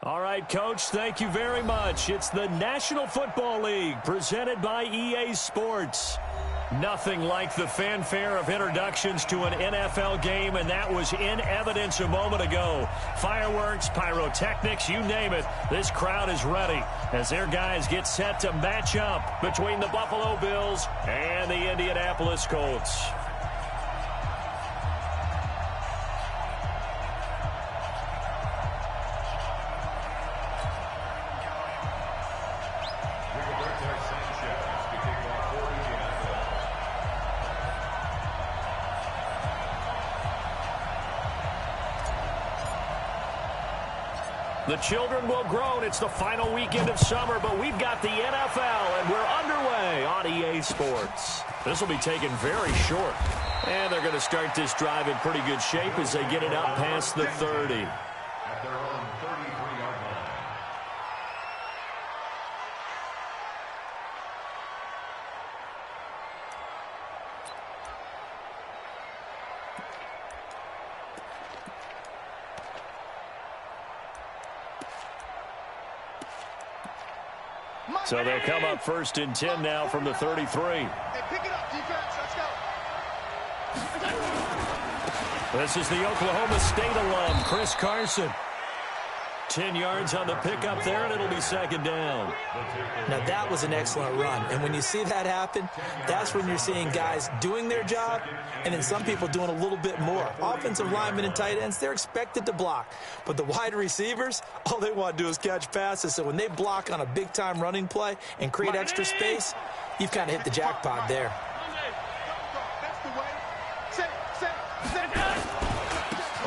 All right, Coach, thank you very much. It's the National Football League presented by EA Sports. Nothing like the fanfare of introductions to an NFL game, and that was in evidence a moment ago. Fireworks, pyrotechnics, you name it. This crowd is ready as their guys get set to match up between the Buffalo Bills and the Indianapolis Colts. The children will groan. It's the final weekend of summer, but we've got the NFL, and we're underway on EA Sports. This will be taken very short. And they're going to start this drive in pretty good shape as they get it out past the 30. At their own 33-yard line. So they'll come up 1st and 10 now from the 33. Hey, pick it up, defense. Let's go. This is the Oklahoma State alum, Chris Carson. 10 yards on the pickup there, and it'll be 2nd down. Now, that was an excellent run. And when you see that happen, that's when you're seeing guys doing their job and then some people doing a little bit more. Offensive linemen and tight ends, they're expected to block. But the wide receivers, all they want to do is catch passes. So when they block on a big-time running play and create extra space, you've kind of hit the jackpot there.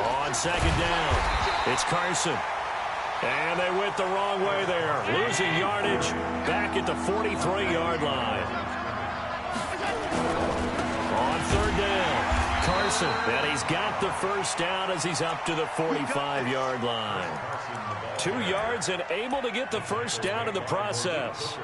On 2nd down, it's Carson. And they went the wrong way there, losing yardage back at the 43-yard line. On 3rd down, Carson, and he's got the 1st down as he's up to the 45-yard line. 2 yards and able to get the 1st down in the process.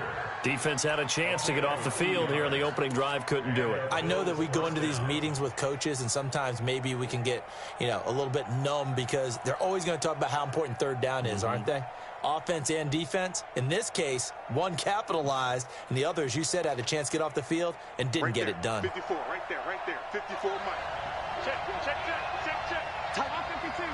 Defense had a chance to get off the field here in the opening drive, couldn't do it. I know that we go into these meetings with coaches, and sometimes maybe we can get, a little bit numb because they're always going to talk about how important 3rd down is, aren't they? Offense and defense. In this case, one capitalized, and the other, as you said, had a chance to get off the field and didn't get it done. 54, right there. 54, Mike. Check. Tight 52.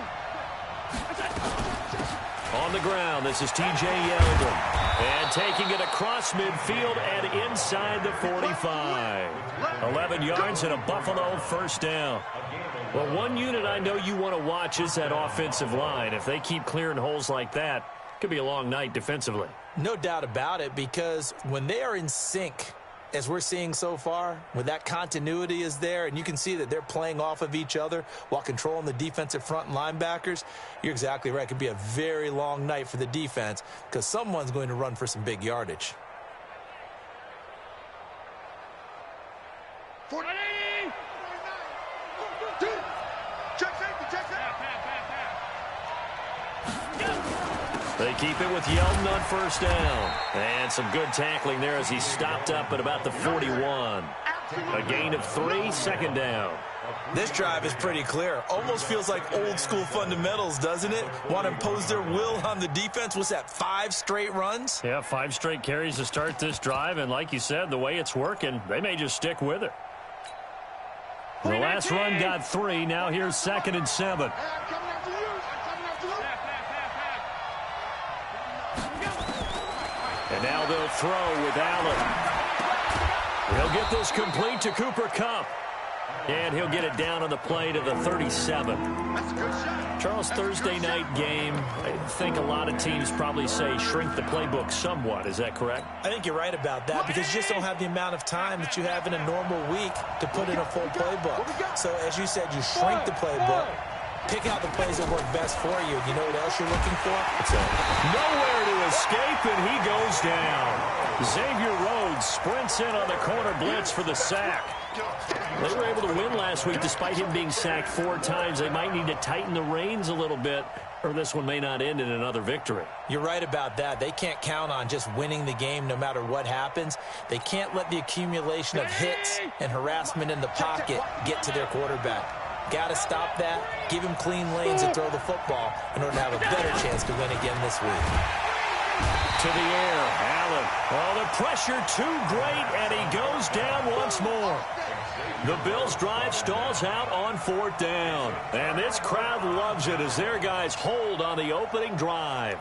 On the ground, this is T.J. Yeldon. And taking it across midfield and inside the 45. 11 yards and a Buffalo 1st down. Well, one unit I know you want to watch is that offensive line. If they keep clearing holes like that, it could be a long night defensively. No doubt about it, because when they are in sync, as we're seeing so far, when that continuity is there and you can see that they're playing off of each other while controlling the defensive front and linebackers, you're exactly right. It could be a very long night for the defense because someone's going to run for some big yardage. 40. Check safety. They keep it with Yeldon on 1st down. And some good tackling there as he stopped up at about the 41. A gain of 3, 2nd down. This drive is pretty clear. Almost feels like old school fundamentals, doesn't it? Want to impose their will on the defense. What's that, 5 straight runs? Yeah, 5 straight carries to start this drive. And like you said, the way it's working, they may just stick with it. The last run got 3. Now here's 2nd and 7. And now they'll throw with Allen. He'll get this complete to Cooper Kupp. And he'll get it down on the play to the 37. Charles, Thursday night game, I think a lot of teams probably say shrink the playbook somewhat. Is that correct? I think you're right about that because you just don't have the amount of time that you have in a normal week to put in a full playbook. So as you said, you shrink the playbook, pick out the plays that work best for you. You know what else you're looking for? Nowhere to escape, and he goes down. Xavier Rhodes sprints in on the corner blitz for the sack. They were able to win last week despite him being sacked 4 times. They might need to tighten the reins a little bit, or this one may not end in another victory. You're right about that. They can't count on just winning the game no matter what happens. They can't let the accumulation of hits and harassment in the pocket get to their quarterback. Got to stop that, give him clean lanes and throw the football in order to have a better chance to win again this week. To the air, Allen. Oh, the pressure too great, and he goes down once more. The Bills' drive stalls out on 4th down. And this crowd loves it as their guys hold on the opening drive.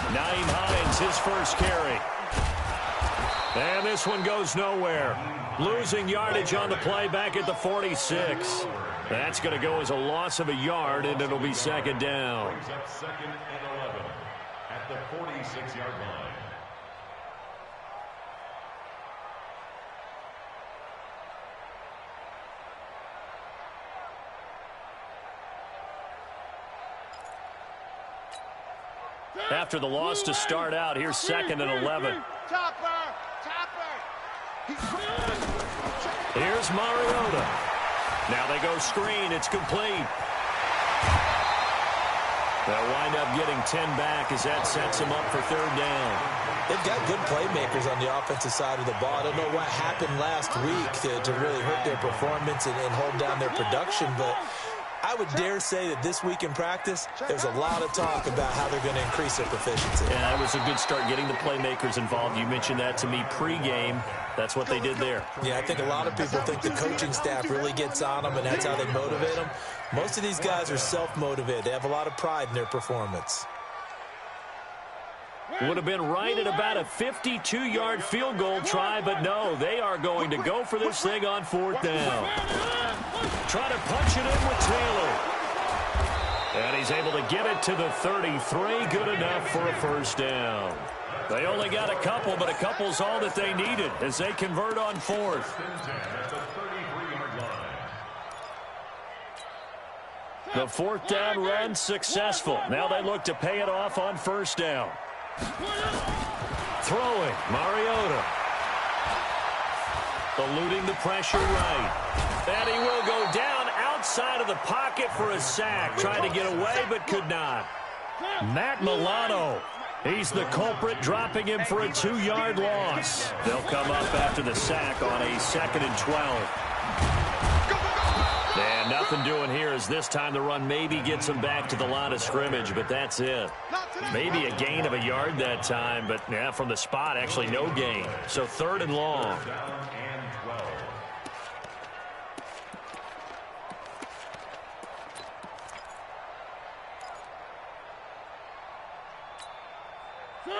Naeem Hines, his first carry. And this one goes nowhere. Losing yardage on the play back at the 46. That's going to go as a loss of a yard, and it'll be 2nd down. Second and 11 at the 46-yard line. After the loss to start out, here's 2nd and 11. Here's Mariota. Now they go screen. It's complete. They'll wind up getting 10 back as that sets them up for 3rd down. They've got good playmakers on the offensive side of the ball. I don't know what happened last week to really hurt their performance and hold down their production, but I would dare say that this week in practice, there's a lot of talk about how they're going to increase their proficiency. Yeah, that was a good start getting the playmakers involved. You mentioned that to me pregame. That's what they did there. Yeah, I think a lot of people think the coaching staff really gets on them, and that's how they motivate them. Most of these guys are self-motivated. They have a lot of pride in their performance. Would have been right at about a 52-yard field goal try, but no, they are going to go for this thing on 4th down. Try to punch it in with Taylor. And he's able to get it to the 33. Good enough for a 1st down. They only got a couple, but a couple's all that they needed as they convert on 4th. The 4th down run successful. Now they look to pay it off on 1st down. Throwing, Mariota. Eluding the pressure right. And he will go down outside of the pocket for a sack. Trying to get away, but could not. Matt Milano. He's the culprit, dropping him for a 2-yard loss. They'll come up after the sack on a 2nd and 12. And nothing doing here as this time the run maybe gets him back to the line of scrimmage, but that's it. Maybe a gain of a yard that time, but yeah, from the spot, actually no gain. So 3rd and long.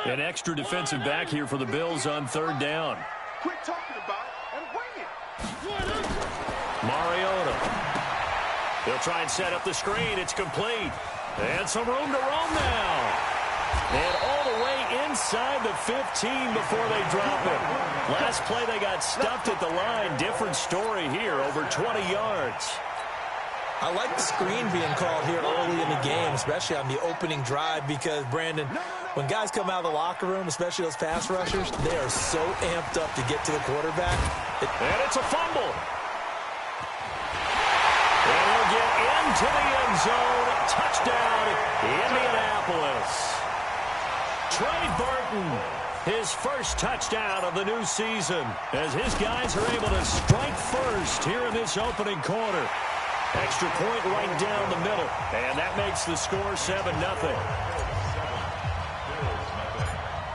An extra defensive back here for the Bills on 3rd down. Quit talking about it and wing it. Mariota. They'll try and set up the screen. It's complete. And some room to roam now. And all the way inside the 15 before they drop it. Last play they got stuffed at the line. Different story here, over 20 yards. I like the screen being called here early in the game, especially on the opening drive, because, Brandon, when guys come out of the locker room, especially those pass rushers, they are so amped up to get to the quarterback. And it's a fumble. And he'll get into the end zone. Touchdown, Indianapolis. Trey Burton, his first touchdown of the new season, as his guys are able to strike first here in this opening quarter. Extra point right down the middle, and that makes the score 7-0.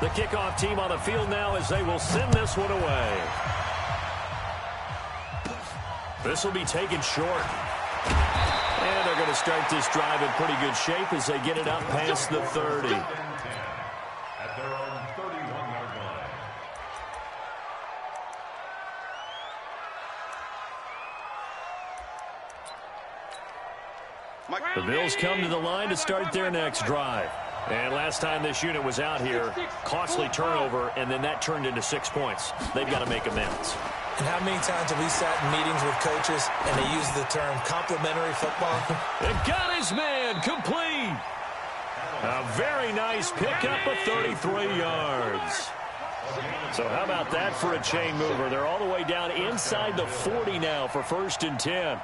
The kickoff team on the field now as they will send this one away. This will be taken short. And they're going to start this drive in pretty good shape as they get it up past the 30. At their own 31-yard line. The Bills come to the line to start their next drive. And last time this unit was out here, costly turnover, and then that turned into 6 points. They've got to make amends. And how many times have we sat in meetings with coaches and they use the term complimentary football? It got his man complete. A very nice pickup of 33 yards. So how about that for a chain mover? They're all the way down inside the 40 now for 1st and 10.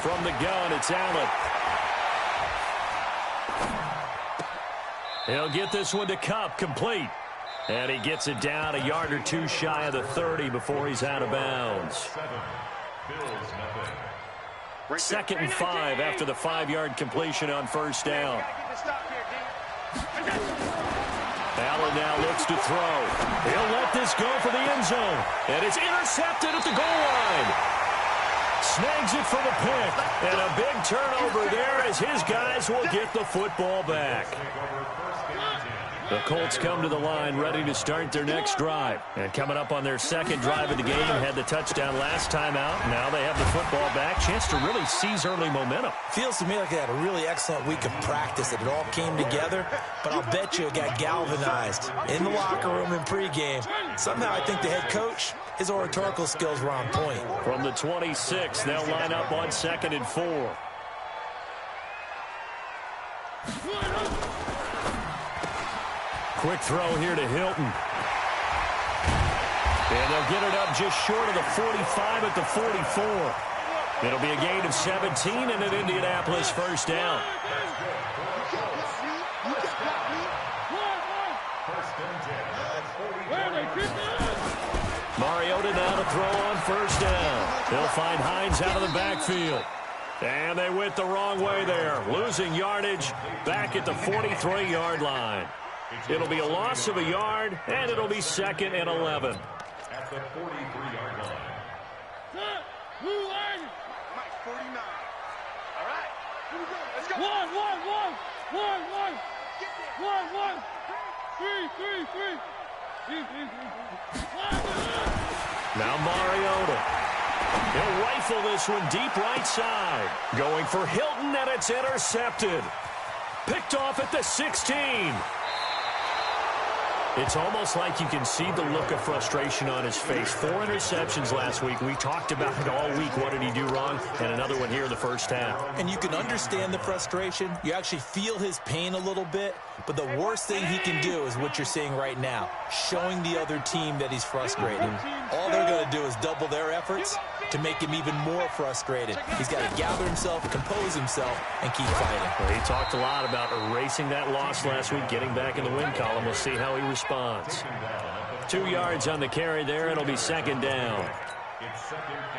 From the gun, it's Allen. He'll get this one to Cup, complete. And he gets it down a yard or two shy of the 30 before he's out of bounds. 2nd and 5 after the 5-yard completion on 1st down. Allen now looks to throw. He'll let this go for the end zone. And it's intercepted at the goal line. Snags it for the pick. And a big turnover there as his guys will get the football back. The Colts come to the line ready to start their next drive. And coming up on their 2nd drive of the game, had the touchdown last time out. Now they have the football back. Chance to really seize early momentum. Feels to me like they had a really excellent week of practice, that it all came together. But I'll bet you it got galvanized in the locker room in pregame. Somehow I think the head coach, his oratorical skills were on point. From the 26, they'll line up on 2nd and 4. Quick throw here to Hilton. And they'll get it up just short of the 45 at the 44. It'll be a gain of 17 and an Indianapolis 1st down. Mariota now to throw on 1st down. He'll find Hines out of the backfield. And they went the wrong way there. Losing yardage back at the 43-yard line. It'll be a loss of a yard, and it'll be 2nd and 11. At the 43-yard line. Mike, 49. All right. Here we go. Let's go. Now Mariota. He'll rifle this one deep right side. Going for Hilton, and it's intercepted. Picked off at the 16. It's almost like you can see the look of frustration on his face. 4 interceptions last week. We talked about it all week. What did he do wrong? And another one here in the 1st half. And you can understand the frustration. You actually feel his pain a little bit. But the worst thing he can do is what you're seeing right now, showing the other team that he's frustrated. All they're going to do is double their efforts to make him even more frustrated. He's got to gather himself, compose himself, and keep fighting. Well, he talked a lot about erasing that loss last week, getting back in the win column. We'll see how he responds. 2 yards on the carry there. It'll be 2nd down.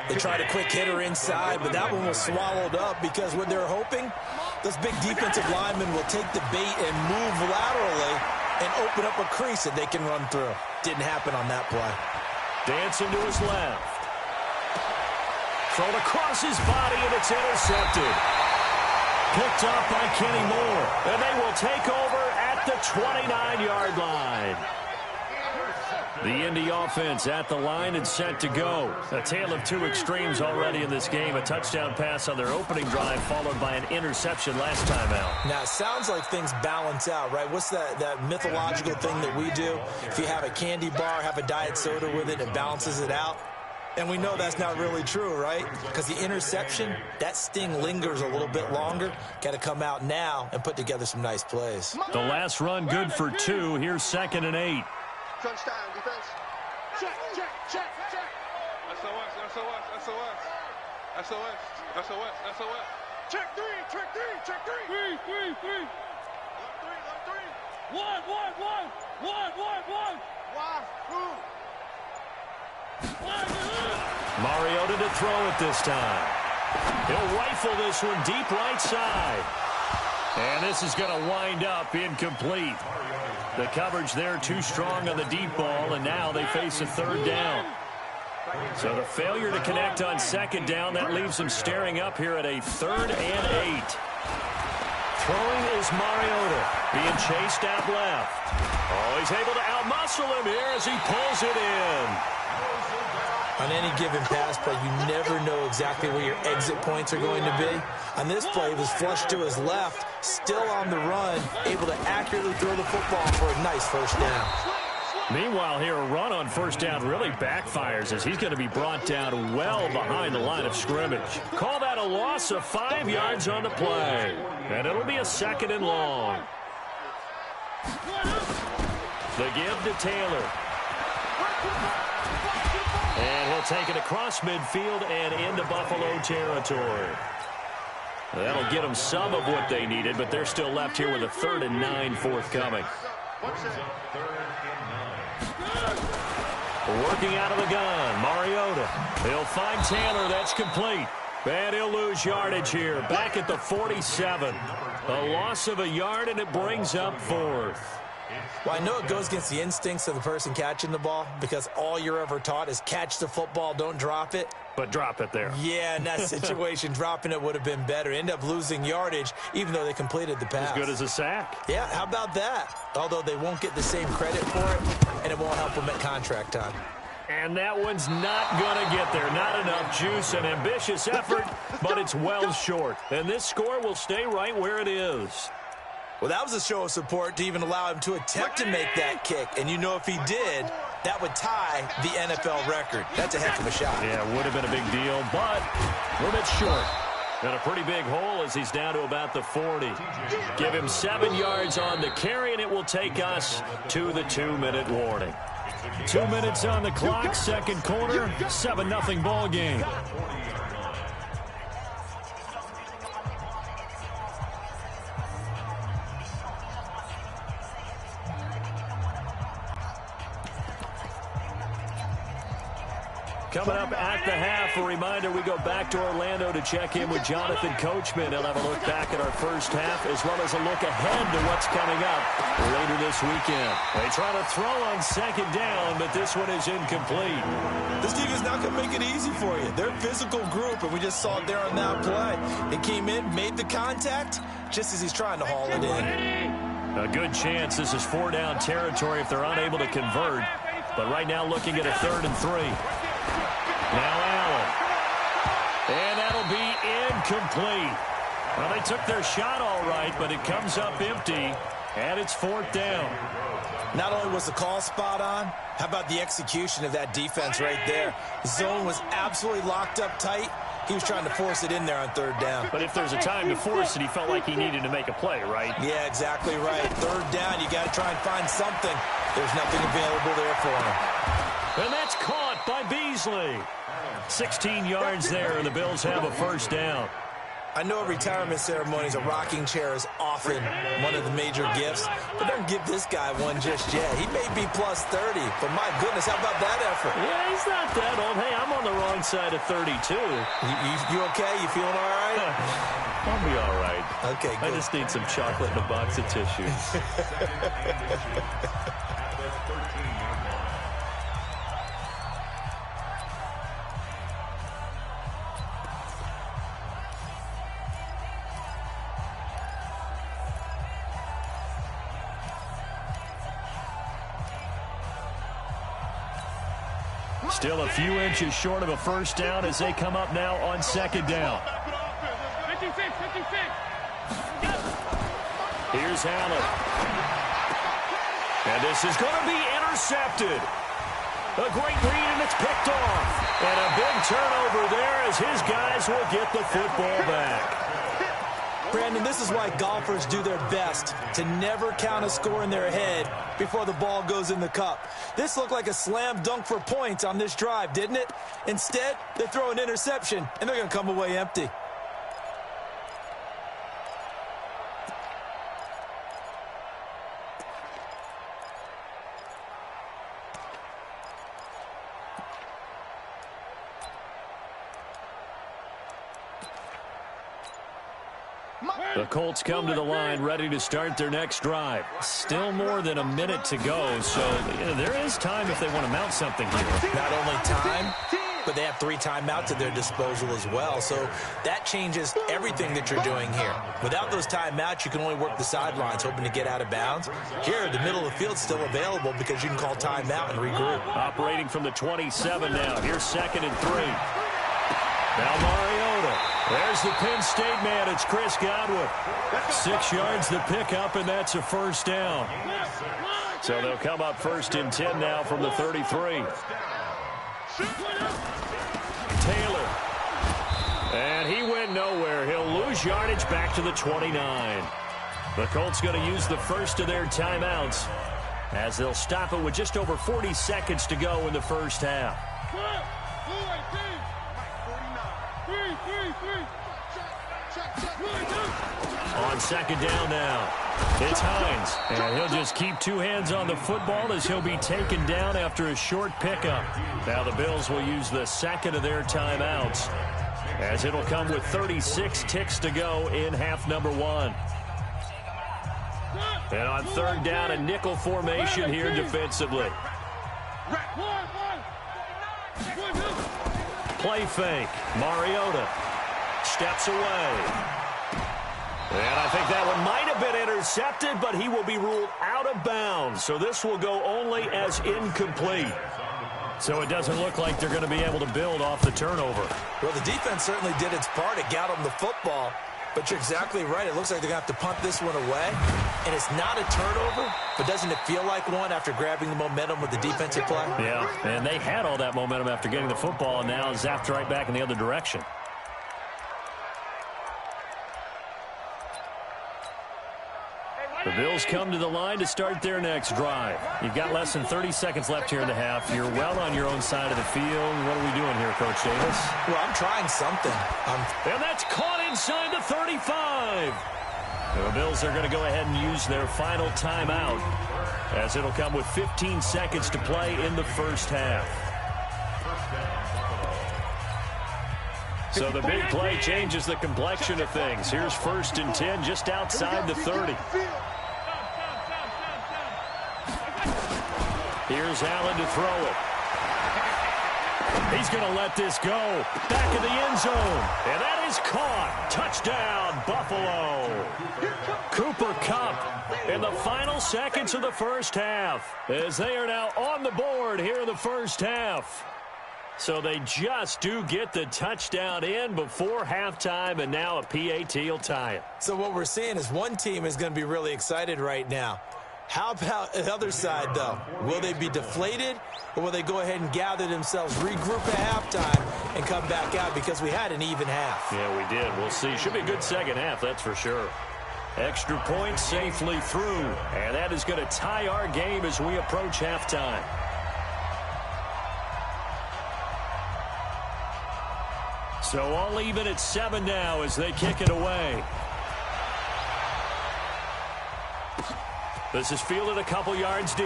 They tried a quick hitter inside, but that one was swallowed up because what they're hoping, those big defensive linemen will take the bait and move laterally and open up a crease that they can run through. Didn't happen on that play. Dancing to his left. Thrown across his body, and it's intercepted. Picked up by Kenny Moore, and they will take over at the 29-yard line. The Indy offense at the line and set to go. A tale of 2 extremes already in this game. A touchdown pass on their opening drive, followed by an interception last time out. Now, it sounds like things balance out, right? What's that mythological thing that we do? If you have a candy bar, have a diet soda with it, it balances it out. And we know that's not really true, right? Because the interception, that sting lingers a little bit longer. Got to come out now and put together some nice plays. The last run good for 2. Here's 2nd and 8. Touchdown, defense. Check. SOS. Check 3. One. Mariota to throw it this time. He'll rifle this one deep right side. And this is going to wind up incomplete. The coverage there too strong on the deep ball, and now they face a 3rd down. So the failure to connect on 2nd down, that leaves them staring up here at a 3rd and 8. Throwing is Mariota, being chased out left. Oh, he's able to outmuscle him here as he pulls it in. On any given pass play, you never know exactly where your exit points are going to be. On this play, he was flushed to his left, still on the run, able to accurately throw the football for a nice first down. Meanwhile, here, a run on first down really backfires as he's going to be brought down well behind the line of scrimmage. Call that a loss of 5 yards on the play. And it'll be a 2nd and long. The give to Taylor. And he'll take it across midfield and into Buffalo territory. That'll get them some of what they needed, but they're still left here with a 3rd and 9 forthcoming. Working out of the gun, Mariota. He'll find Taylor. That's complete. And he'll lose yardage here. Back at the 47. A loss of a yard, and it brings up 4th. Well, I know it goes against the instincts of the person catching the ball because all you're ever taught is catch the football, don't drop it. But drop it there. Yeah, in that situation, dropping it would have been better. End up losing yardage, even though they completed the pass. As good as a sack. Yeah, how about that? Although they won't get the same credit for it, and it won't help them at contract time. And that one's not going to get there. Not enough juice, an ambitious effort, but it's well short. And this score will stay right where it is. Well, that was a show of support to even allow him to attempt to make that kick. And you know if he did, that would tie the NFL record. That's a heck of a shot. Yeah, it would have been a big deal, but a little bit short. And a pretty big hole as he's down to about the 40. Give him 7 yards on the carry, and it will take us to the 2-minute warning. 2 minutes on the clock, second quarter, 7-0 ball game. Coming up at the half, a reminder, we go back to Orlando to check in with Jonathan Coachman. He'll have a look back at our first half as well as a look ahead to what's coming up later this weekend. They try to throw on 2nd down, but this one is incomplete. This team is not going to make it easy for you. They're a physical group, and we just saw it there on that play. It came in, made the contact, just as he's trying to haul it in. A good chance this is 4-down territory if they're unable to convert. But right now looking at a 3rd and 3. Now Allen. And that'll be incomplete. Well, they took their shot all right, but it comes up empty, and it's 4th down. Not only was the call spot on, how about the execution of that defense right there? The zone was absolutely locked up tight. He was trying to force it in there on 3rd down. But if there's a time to force it, he felt like he needed to make a play, right? Yeah, exactly right. 3rd down, you got to try and find something. There's nothing available there for him. And that's caught by Beasley. 16 yards there, and the Bills have a 1st down. I know at retirement ceremonies, a rocking chair is often one of the major gifts, but don't give this guy one just yet. He may be plus 30, but my goodness, how about that effort? Yeah, he's not that old. Hey, I'm on the wrong side of 32. You okay? You feeling all right? I'll be all right. Okay, good. I just need some chocolate and a box of tissues. Still a few inches short of a 1st down as they come up now on 2nd down. 56. Here's Allen. And this is going to be intercepted. A great read, and it's picked off. And a big turnover there as his guys will get the football back. Brandon, this is why golfers do their best to never count a score in their head before the ball goes in the cup. This looked like a slam dunk for points on this drive, didn't it? Instead, they throw an interception, and they're going to come away empty. The Colts come to the line ready to start their next drive. Still more than a minute to go, so there is time if they want to mount something here. Not only time, but they have 3 timeouts at their disposal as well. So that changes everything that you're doing here. Without those timeouts, you can only work the sidelines, hoping to get out of bounds. Here, the middle of the field's still available because you can call timeout and regroup. Operating from the 27 now. Here's 2nd and 3. Now Mariota. There's the Penn State man. It's Chris Godwin. 6 yards the pickup, and that's a first down. So they'll come up 1st and 10 now from the 33. Taylor. And he went nowhere. He'll lose yardage back to the 29. The Colts going to use the first of their timeouts as they'll stop it with just over 40 seconds to go in the first half. On 2nd down now, it's Hines, and he'll just keep 2 hands on the football as he'll be taken down after a short pickup. Now the Bills will use the 2nd of their timeouts as it'll come with 36 ticks to go in half number 1. And on 3rd down, a nickel formation here defensively. Play fake. Mariota steps away. And I think that one might have been intercepted, but he will be ruled out of bounds. So this will go only as incomplete. So it doesn't look like they're going to be able to build off the turnover. Well, the defense certainly did its part. It got them the football. But you're exactly right. It looks like they're going to have to punt this one away. And it's not a turnover, but doesn't it feel like one after grabbing the momentum with the defensive play? Yeah, and they had all that momentum after getting the football, and now zapped right back in the other direction. The Bills come to the line to start their next drive. You've got less than 30 seconds left here in the half. You're well on your own side of the field. What are we doing here, Coach Davis? Well, I'm trying something. And that's caught inside the 35. The Bills are going to go ahead and use their final timeout as it'll come with 15 seconds to play in the first half. So the big play changes the complexion of things. Here's 1st and 10 just outside the 30. Here's Allen to throw it. He's going to let this go. Back in the end zone. And that is caught. Touchdown, Buffalo. Cooper Kupp in the final seconds of the first half as they are now on the board here in the first half. So they just do get the touchdown in before halftime, and now a PAT will tie it. So what we're seeing is one team is going to be really excited right now. How about the other side, though? Will they be deflated, or will they go ahead and gather themselves, regroup at halftime, and come back out because we had an even half? Yeah, we did. We'll see. Should be a good second half, that's for sure. Extra point safely through, and that is going to tie our game as we approach halftime. So all even at 7 now as they kick it away. This is fielded a couple yards deep.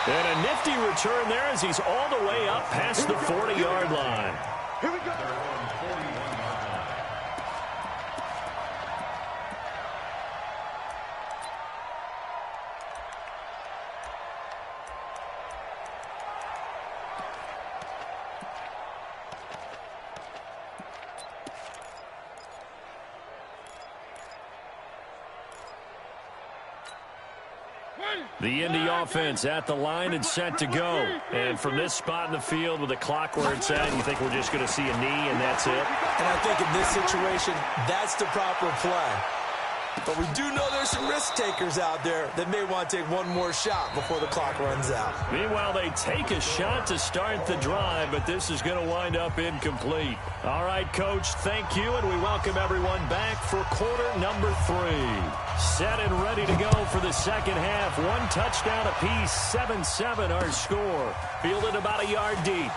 And a nifty return there as he's all the way up past the 40-yard line. Here we go. The Indy offense at the line and set to go. And from this spot in the field with the clock where it's at, you think we're just going to see a knee and that's it? And I think in this situation, that's the proper play. But we do know there's some risk takers out there that may want to take one more shot before the clock runs out. Meanwhile, they take a shot to start the drive, but this is going to wind up incomplete. All right, Coach, thank you, and we welcome everyone back for quarter number 3. Set and ready to go for the second half. 1 touchdown apiece, 7-7 our score. Fielded about a yard deep.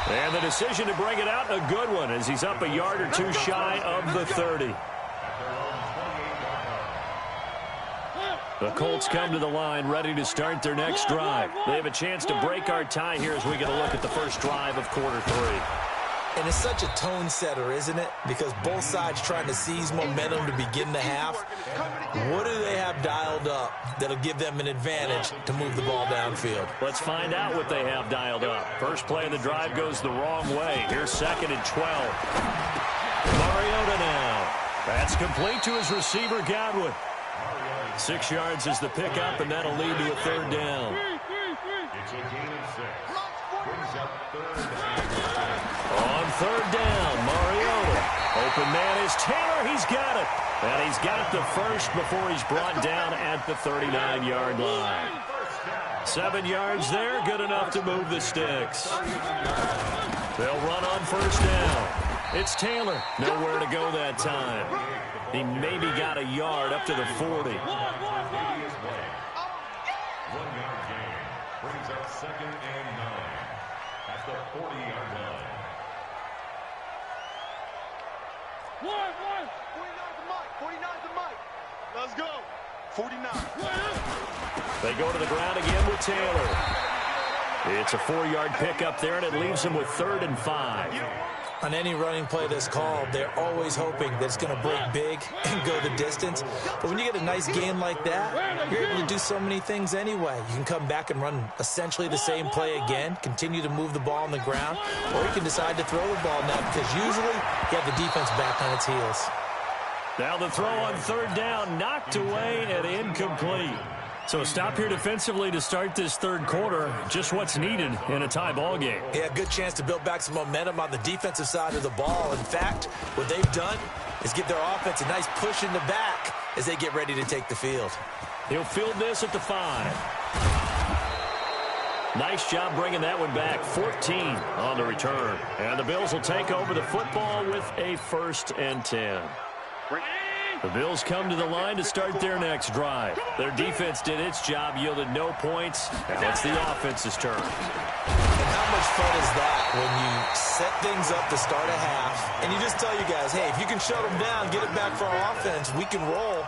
And the decision to bring it out, a good one, as he's up a yard or 2 shy of the 30. The Colts come to the line ready to start their next drive. They have a chance to break our tie here as we get a look at the first drive of quarter 3. And it's such a tone setter, isn't it? Because both sides trying to seize momentum to begin the half. What do they have dialed up that'll give them an advantage to move the ball downfield? Let's find out what they have dialed up. First play of the drive goes the wrong way. Here's 2nd and 12. Mariota now. That's complete to his receiver, Godwin. 6 yards is the pickup, and that'll lead to a 3rd down. It's a gain of 6. Brings up 3rd down. On 3rd down, Mariota. Open man is Taylor. He's got it. And he's got the first before he's brought down at the 39-yard line. 7 yards there, good enough to move the sticks. They'll run on 1st down. It's Taylor. Nowhere to go that time. He maybe got a yard up to the 40. 1 yard gain. Brings up 2nd and 9 at the 40-yard line. 49's the mic. 49's the mic. Let's go. 49. They go to the ground again with Taylor. It's a 4-yard pickup there, and it leaves him with 3rd and 5. On any running play that's called, they're always hoping that it's going to break big and go the distance. But when you get a nice gain like that, you're able to do so many things anyway. You can come back and run essentially the same play again, continue to move the ball on the ground, or you can decide to throw the ball now because usually you have the defense back on its heels. Now the throw on 3rd down, knocked away and incomplete. So a stop here defensively to start this 3rd quarter. Just what's needed in a tie ball game. Yeah, good chance to build back some momentum on the defensive side of the ball. In fact, what they've done is give their offense a nice push in the back as they get ready to take the field. He'll field this at the 5. Nice job bringing that one back. 14 on the return. And the Bills will take over the football with a 1st and 10. The Bills come to the line to start their next drive. Their defense did its job, yielded no points. Now it's the offense's turn. And how much fun is that when you set things up to start a half, and you just tell you guys, hey, if you can shut them down, get it back for our offense, we can roll.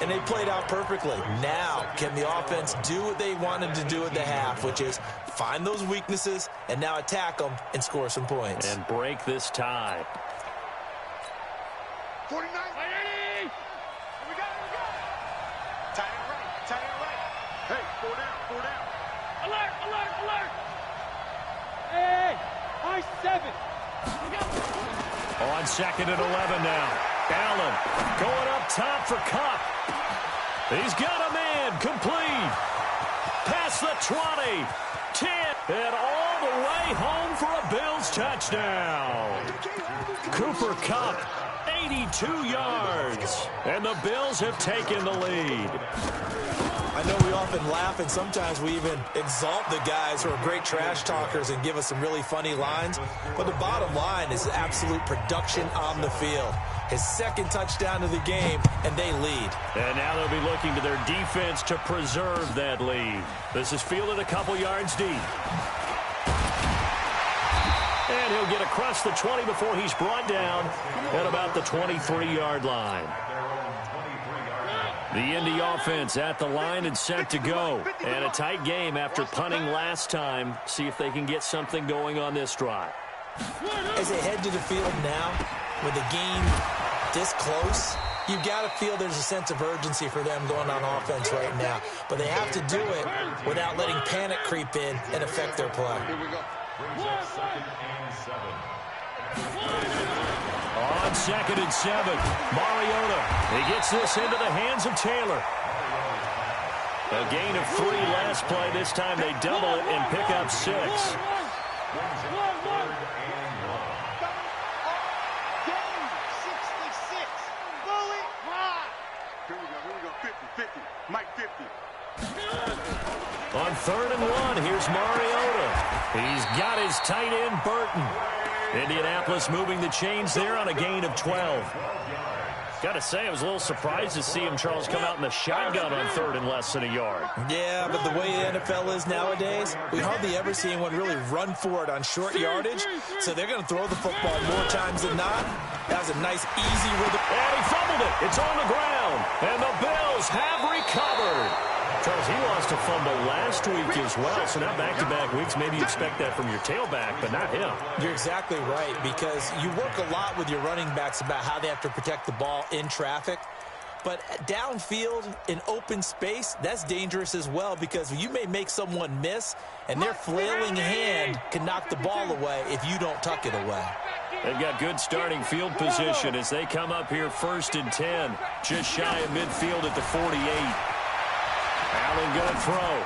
And they played out perfectly. Now, can the offense do what they wanted to do at the half, which is find those weaknesses and now attack them and score some points. And break this tie. 49. Tight end right. Hey, 4 down. Alert. Hey, I 7. On 2nd and 11 now. Allen going up top for Cup. He's got a man complete. Past the 20, 10, and all the way home for a Bills touchdown. Cooper Kupp, 82 yards, and the Bills have taken the lead. I know we often laugh, and sometimes we even exalt the guys who are great trash talkers and give us some really funny lines. But the bottom line is absolute production on the field. His 2nd touchdown of the game, and they lead. And now they'll be looking to their defense to preserve that lead. This is fielded a couple yards deep. And he'll get across the 20 before he's brought down at about the 23-yard line. The Indy offense at the line and set to go. And a tight game after punting last time. See if they can get something going on this drive. As they head to the field now, with the game this close, you've got to feel there's a sense of urgency for them going on offense right now. But they have to do it without letting panic creep in and affect their play. On 2nd and 7, Mariota. He gets this into the hands of Taylor. A gain of 3 last play. This time they double it and pick up 6. On 3rd and 1, here's Mariota. He's got his tight end, Burton. Indianapolis moving the chains there on a gain of 12. Got to say, I was a little surprised to see him, Charles, come out in the shotgun on 3rd and less than a yard. Yeah, but the way the NFL is nowadays, we hardly ever see anyone really run for it on short yardage. So they're going to throw the football more times than not. That was a nice, easy rhythm. And he fumbled it. It's on the ground. And the Bills have recovered. Charles, he lost a fumble last week as well, so now back-to-back weeks, maybe you expect that from your tailback, but not him. You're exactly right, because you work a lot with your running backs about how they have to protect the ball in traffic. But downfield in open space, that's dangerous as well, because you may make someone miss, and their flailing hand can knock the ball away if you don't tuck it away. They've got good starting field position as they come up here 1st and 10, just shy of midfield at the 48. Allen going to throw.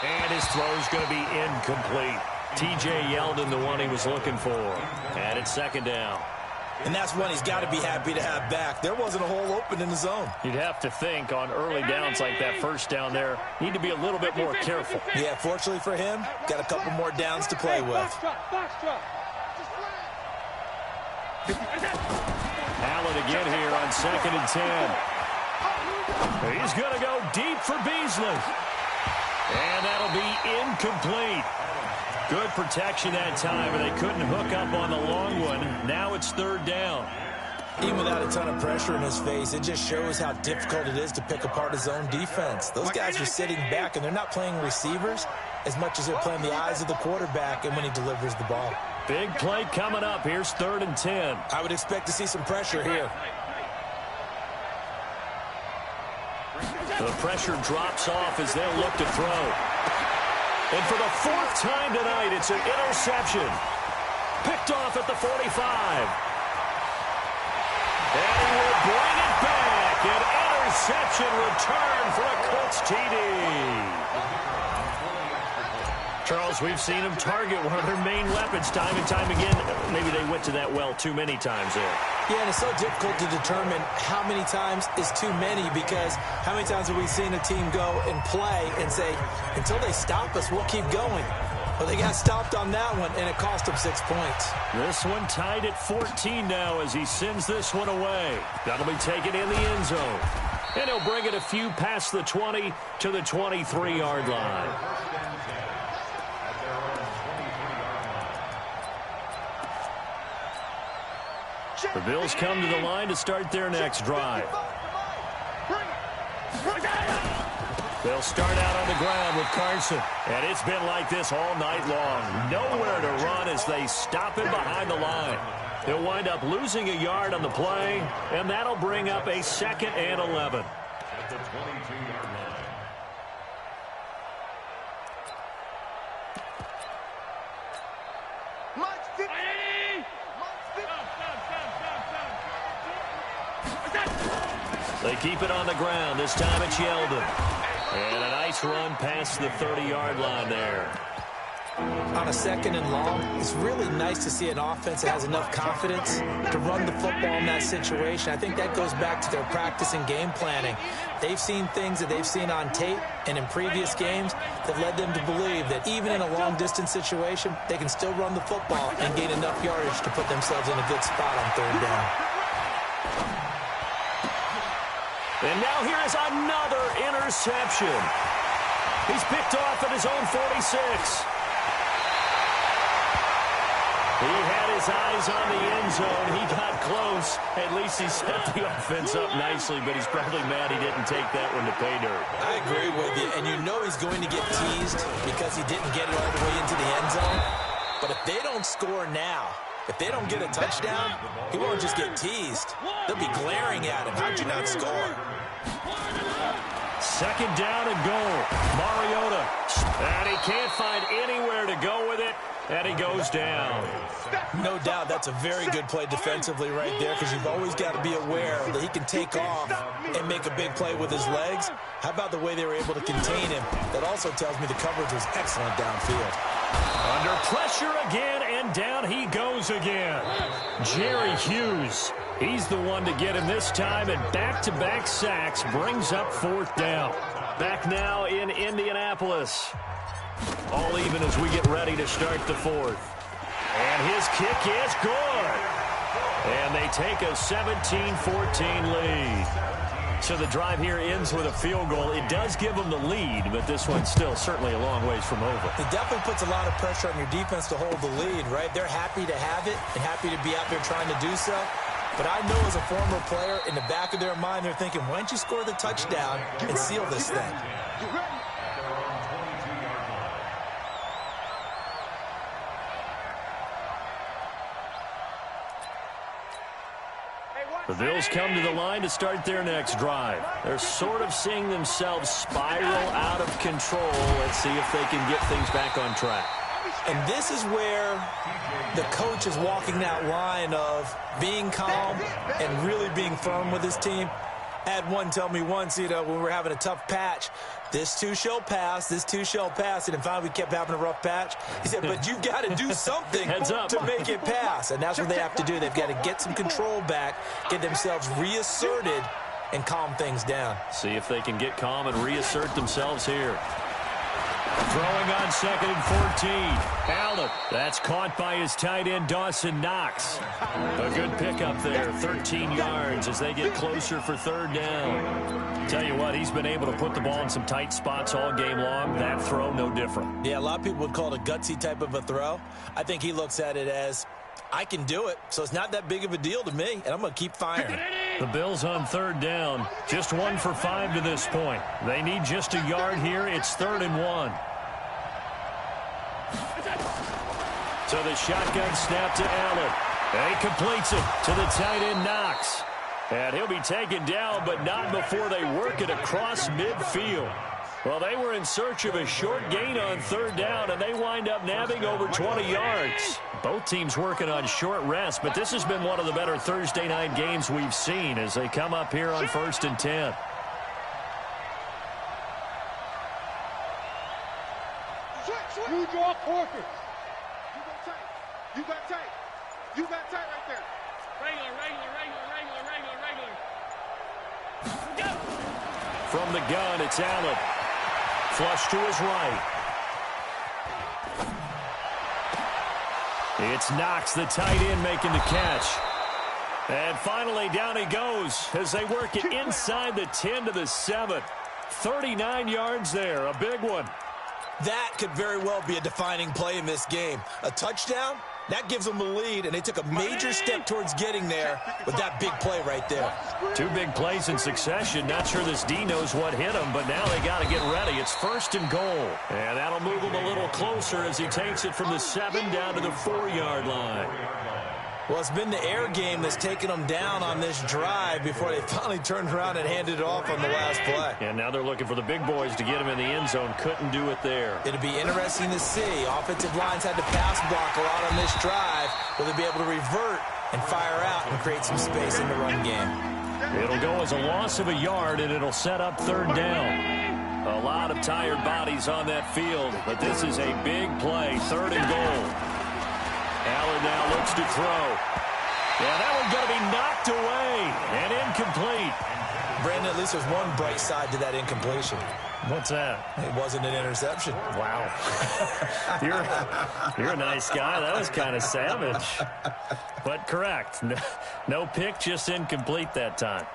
And his throw's going to be incomplete. T.J. Yeldon, the one he was looking for. And it's 2nd down. And that's one he's got to be happy to have back. There wasn't a hole open in the zone. You'd have to think on early downs like that 1st down there, need to be a little bit more careful. Yeah, fortunately for him, got a couple more downs to play with. Allen again here on 2nd and 10. He's going to go deep for Beasley. And that'll be incomplete. Good protection that time, but they couldn't hook up on the long one. Now it's 3rd down. Even without a ton of pressure in his face, it just shows how difficult it is to pick apart his own defense. Those guys are sitting back, and they're not playing receivers as much as they're playing the eyes of the quarterback and when he delivers the ball. Big play coming up. Here's 3rd and 10. I would expect to see some pressure here. The pressure drops off as they'll look to throw. And for the 4th time tonight, it's an interception. Picked off at the 45. And he will bring it back. An interception return for a Colts TD. Charles, we've seen them target one of their main weapons time and time again. Maybe they went to that well too many times there. Yeah, and it's so difficult to determine how many times is too many, because how many times have we seen a team go and play and say, until they stop us, we'll keep going. Well, they got stopped on that one, and it cost them 6 points. This one tied at 14 now as he sends this one away. That'll be taken in the end zone. And he'll bring it a few past the 20 to the 23-yard line. The Bills come to the line to start their next drive. They'll start out on the ground with Carson. And it's been like this all night long. Nowhere to run as they stop him behind the line. They'll wind up losing a yard on the play, and that'll bring up a 2nd and 11. At the 22-yard line. They keep it on the ground. This time it's Yeldon. And a nice run past the 30-yard line there. On a 2nd and long, it's really nice to see an offense that has enough confidence to run the football in that situation. I think that goes back to their practice and game planning. They've seen things that they've seen on tape and in previous games that led them to believe that even in a long-distance situation, they can still run the football and gain enough yardage to put themselves in a good spot on 3rd down. And now here is another interception. He's picked off at his own 46. He had his eyes on the end zone. He got close. At least he set the offense up nicely, but he's probably mad he didn't take that one to pay dirt. I agree with you, and you know he's going to get teased because he didn't get it all the way into the end zone. But if they don't score now, if they don't get a touchdown, he won't just get teased. They'll be glaring at him. How'd you not score? 2nd down and goal. Mariota. And he can't find anywhere to go with it. And he goes down. No doubt that's a very good play defensively right there, because you've always got to be aware that he can take off and make a big play with his legs. How about the way they were able to contain him? That also tells me the coverage was excellent downfield. Under pressure again, and down he goes again. Jerry Hughes. He's the one to get him this time, and back-to-back sacks brings up 4th down. Back now in Indianapolis. All even as we get ready to start the 4th. And his kick is good. And they take a 17-14 lead. So the drive here ends with a field goal. It does give them the lead, but this one's still certainly a long ways from over. It definitely puts a lot of pressure on your defense to hold the lead, right? They're happy to have it and happy to be out there trying to do so. But I know as a former player, in the back of their mind, they're thinking, why don't you score the touchdown and seal this thing? You ready? At their own 22-yard line. The Bills come to the line to start their next drive. They're sort of seeing themselves spiral out of control. Let's see if they can get things back on track. And this is where the coach is walking that line of being calm and really being firm with his team. I had one tell me once, when we were having a tough patch, this too shall pass, this too shall pass. And finally we kept having a rough patch. He said, but you've got to do something to make it pass. And that's what they have to do. They've got to get some control back, get themselves reasserted, and calm things down. See if they can get calm and reassert themselves here. Throwing on 2nd and 14. Allen. That's caught by his tight end, Dawson Knox. A good pickup there. 13 yards as they get closer for 3rd down. Tell you what, he's been able to put the ball in some tight spots all game long. That throw, no different. Yeah, a lot of people would call it a gutsy type of a throw. I think he looks at it as, I can do it, so it's not that big of a deal to me, and I'm going to keep firing. The Bills on 3rd down. Just 1 for 5 to this point. They need just a yard here. It's 3rd and 1. So the shotgun snap to Allen. And he completes it to the tight end, Knox. And he'll be taken down, but not before they work it across midfield. Well, they were in search of a short gain on 3rd down, and they wind up nabbing over 20 yards. Both teams working on short rest, but this has been one of the better Thursday night games we've seen as they come up here on 1st and 10. You draw forfeit. You got tight. You got tight right there. Regular. Go. From the gun, it's Allen. Flush to his right. It's Knox, the tight end, making the catch. And finally, down he goes as they work it inside the 10 to the 7. 39 yards there, a big one. That could very well be a defining play in this game. A touchdown, that gives them the lead, and they took a major step towards getting there with that big play right there. 2 big plays in succession. Not sure this D knows what hit him, but now they got to get ready. It's 1st and goal. And that'll move him a little closer as he takes it from the 7 down to the 4-yard line. Well, it's been the air game that's taken them down on this drive before they finally turned around and handed it off on the last play. And now they're looking for the big boys to get him in the end zone. Couldn't do it there. It'll be interesting to see. Offensive lines had to pass block a lot on this drive. Will they be able to revert and fire out and create some space in the run game? It'll go as a loss of a yard, and it'll set up 3rd down. A lot of tired bodies on that field, but this is a big play. 3rd and goal. Allen now looks to throw. Yeah, that one's going to be knocked away and incomplete. Brandon, at least there's one bright side to that incompletion. What's that? It wasn't an interception. Wow. You're a nice guy. That was kind of savage. But correct. No pick, just incomplete that time.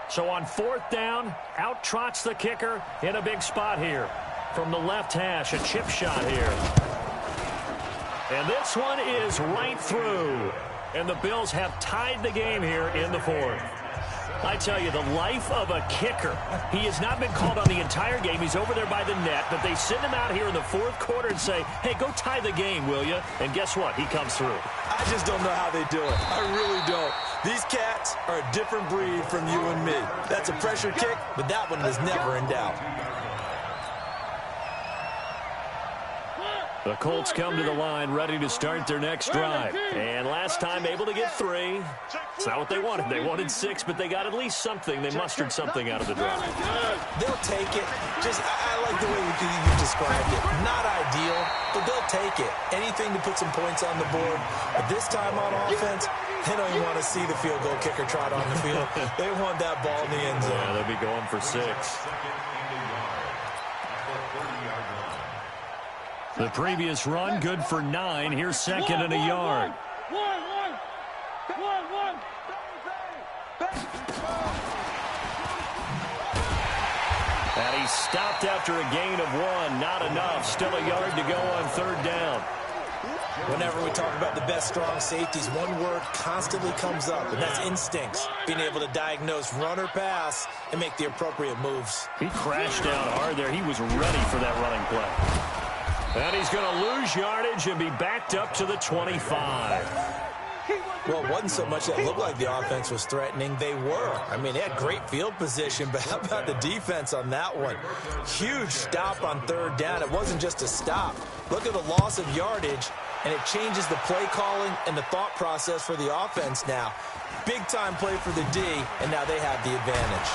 So on 4th down, out trots the kicker in a big spot here. From the left hash, a chip shot here. And this one is right through. And the Bills have tied the game here in the 4th. I tell you, the life of a kicker. He has not been called on the entire game. He's over there by the net, but they send him out here in the 4th quarter and say, hey, go tie the game, will you? And guess what? He comes through. I just don't know how they do it. I really don't. These cats are a different breed from you and me. That's a pressure kick, but that one was never in doubt. The Colts come to the line ready to start their next drive. And last time able to get 3. It's not what they wanted. They wanted 6, but they got at least something. They mustered something out of the drive. They'll take it. I like the way you described it. Not ideal, but they'll take it. Anything to put some points on the board. But this time on offense, they don't even want to see the field goal kicker trot on the field. They want that ball in the end zone. Yeah, they'll be going for 6. The previous run, good for 9. Here's 2nd and a yard. One. And he stopped after a gain of 1. Not enough. Still a yard to go on 3rd down. Whenever we talk about the best strong safeties, one word constantly comes up, and that's instincts. Being able to diagnose run or pass and make the appropriate moves. He crashed down hard there. He was ready for that running play. And he's going to lose yardage and be backed up to the 25. Well, it wasn't so much that it looked like the offense was threatening. They were. I mean, they had great field position, but how about the defense on that one? Huge stop on third down. It wasn't just a stop. Look at the loss of yardage, and it changes the play calling and the thought process for the offense now. Big-time play for the D, and now they have the advantage.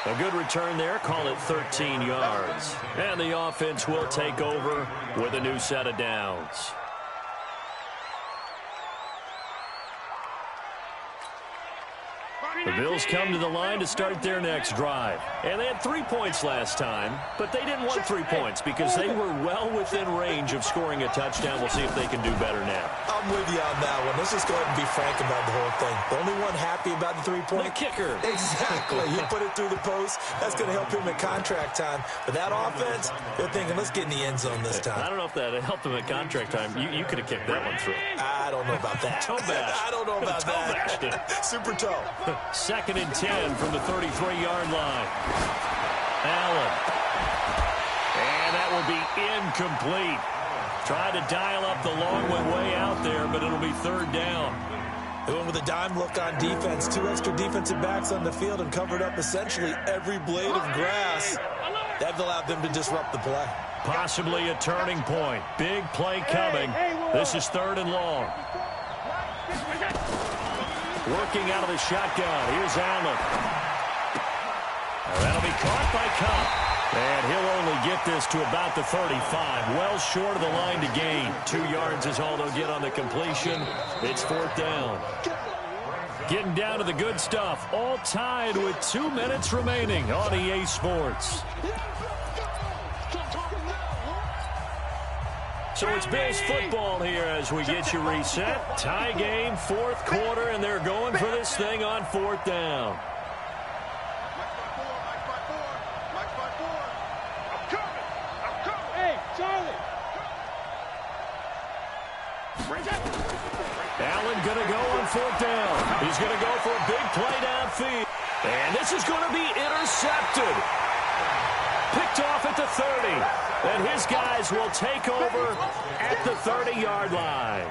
A good return there. Call it 13 yards. And the offense will take over with a new set of downs. The Bills come to the line to start their next drive. And they had 3 points last time, but they didn't want 3 points because they were well within range of scoring a touchdown. We'll see if they can do better now. I'm with you on that one. Let's just go ahead and be frank about the whole thing. The only one happy about the 3-point? The kicker. Exactly. You put it through the post. That's going to help him at contract time. But that offense, they're thinking, let's get in the end zone this time. I don't know if that helped them at contract time. You could have kicked that one through. I don't know about that. Toe bash. I don't know about that. Super toe. 2nd and 10 from the 33-yard line. Allen. And that will be incomplete. Tried to dial up the long one way out there, but it'll be 3rd down. They went with a dime look on defense. 2 extra defensive backs on the field and covered up essentially every blade of grass. That allowed them to disrupt the play. Possibly a turning point. Big play coming. This is 3rd and long. Working out of the shotgun. Here's Allen. That'll be caught by Cup. And he'll only get this to about the 35. Well short of the line to gain. 2 yards is all they'll get on the completion. It's 4th down. Getting down to the good stuff. All tied with 2 minutes remaining on EA Sports. So it's Bills football here as we get you reset. Tie game, 4th quarter, and they're going for this thing on 4th down. Hey, Charlie. Allen going to go on 4th down. He's going to go for a big play downfield. And this is going to be intercepted. Picked off at the 30. And his guys will take over at the 30-yard line.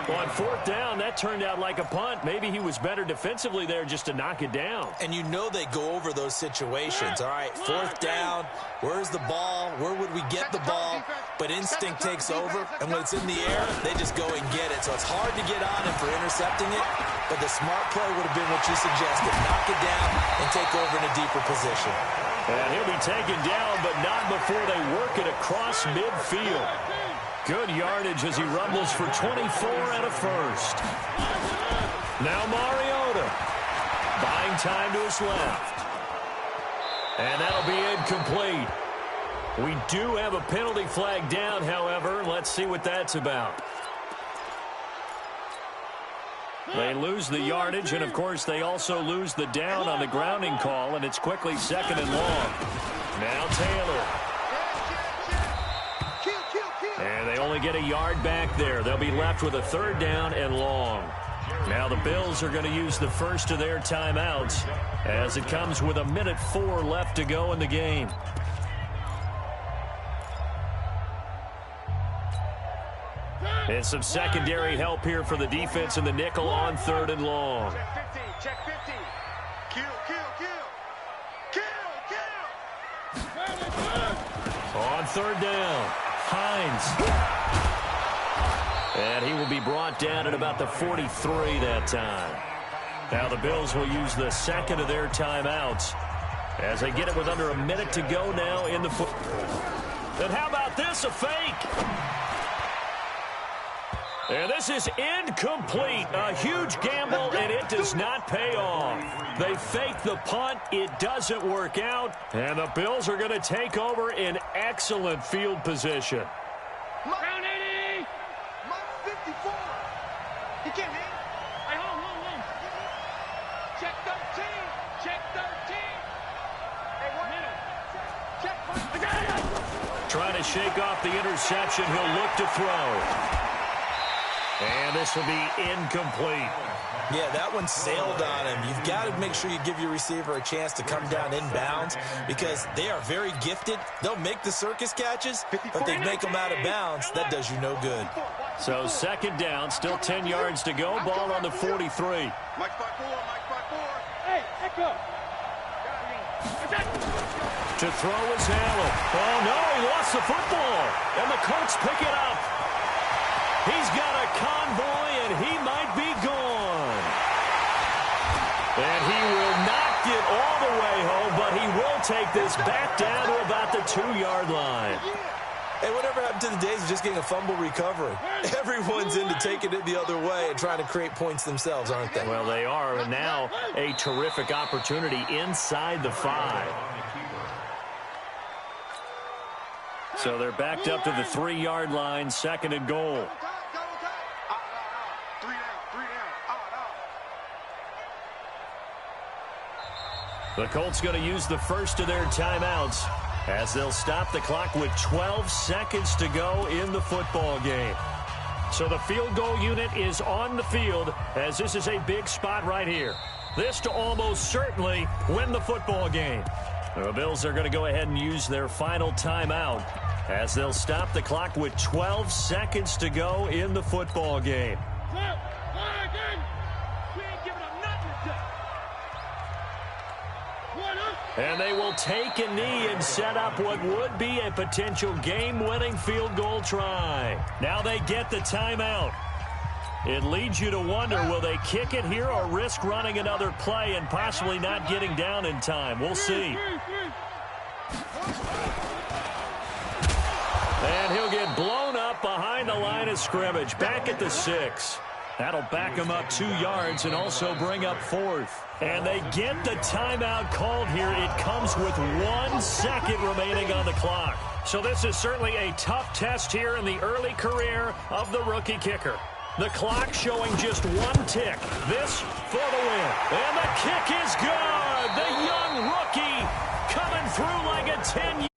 On 4th down, that turned out like a punt. Maybe he was better defensively there just to knock it down. And you know they go over those situations. All right, 4th down, where's the ball? Where would we get the ball? But instinct takes over, and when it's in the air, they just go and get it. So it's hard to get on him for intercepting it, but the smart play would have been what you suggested. Knock it down and take over in a deeper position. And he'll be taken down, but not before they work it across midfield. Good yardage as he rumbles for 24 and a first. Now Mariota buying time to his left. And that'll be incomplete. We do have a penalty flag down, however. Let's see what that's about. They lose the yardage, and, of course, they also lose the down on the grounding call, and it's quickly 2nd and long. Now Taylor. And they only get a yard back there. They'll be left with a 3rd down and long. Now the Bills are going to use the first of their timeouts as it comes with 1:04 left to go in the game. And some secondary help here for the defense in the nickel on 3rd and long. Check 15, check 15. Kill, kill, kill. Kill, kill. On 3rd down, Hines. And he will be brought down at about the 43 that time. Now the Bills will use the 2nd of their timeouts as they get it with under a minute to go now in the foot. And how about this, a fake? And this is incomplete. A huge gamble, and it does not pay off. They fake the punt. It doesn't work out. And the Bills are going to take over in excellent field position. Round 80. Minus 54. He can't hit. Hey, hold. Check 13. Check 13. Hey, what? Minute. Check. I got it. Trying to shake off the interception. He'll look to throw. And this will be incomplete. Yeah, that one sailed on him. You've got to make sure you give your receiver a chance to come down inbounds because they are very gifted. They'll make the circus catches, but they make them out of bounds. That does you no good. So second down, still 10 yards to go. Ball on the 43. Mike spot 4, Mike spot 4. Hey, echo. To throw is Allen. Oh, no, he lost the football. And the Colts pick it up. He's got a convoy, and he might be gone. And he will not get all the way home, but he will take this back down to about the 2-yard line. Hey, whatever happened to the days of just getting a fumble recovery? Everyone's into taking it the other way and trying to create points themselves, aren't they? Well, they are, and now a terrific opportunity inside the 5. So they're backed up to the 3-yard line, second and goal. 3 down, 3 down. The Colts going to use the first of their timeouts as they'll stop the clock with 12 seconds to go in the football game. So the field goal unit is on the field as this is a big spot right here. This to almost certainly win the football game. The Bills are going to go ahead and use their final timeout as they'll stop the clock with 12 seconds to go in the football game. And they will take a knee and set up what would be a potential game-winning field goal try. Now they get the timeout. It leads you to wonder, will they kick it here or risk running another play and possibly not getting down in time? We'll see. And he'll get blown up behind the line of scrimmage, back at the 6. That'll back him up 2 yards and also bring up 4th. And they get the timeout called here. It comes with 1 second remaining on the clock. So this is certainly a tough test here in the early career of the rookie kicker. The clock showing just 1 tick. This for the win. And the kick is good. The young rookie coming through like a 10-year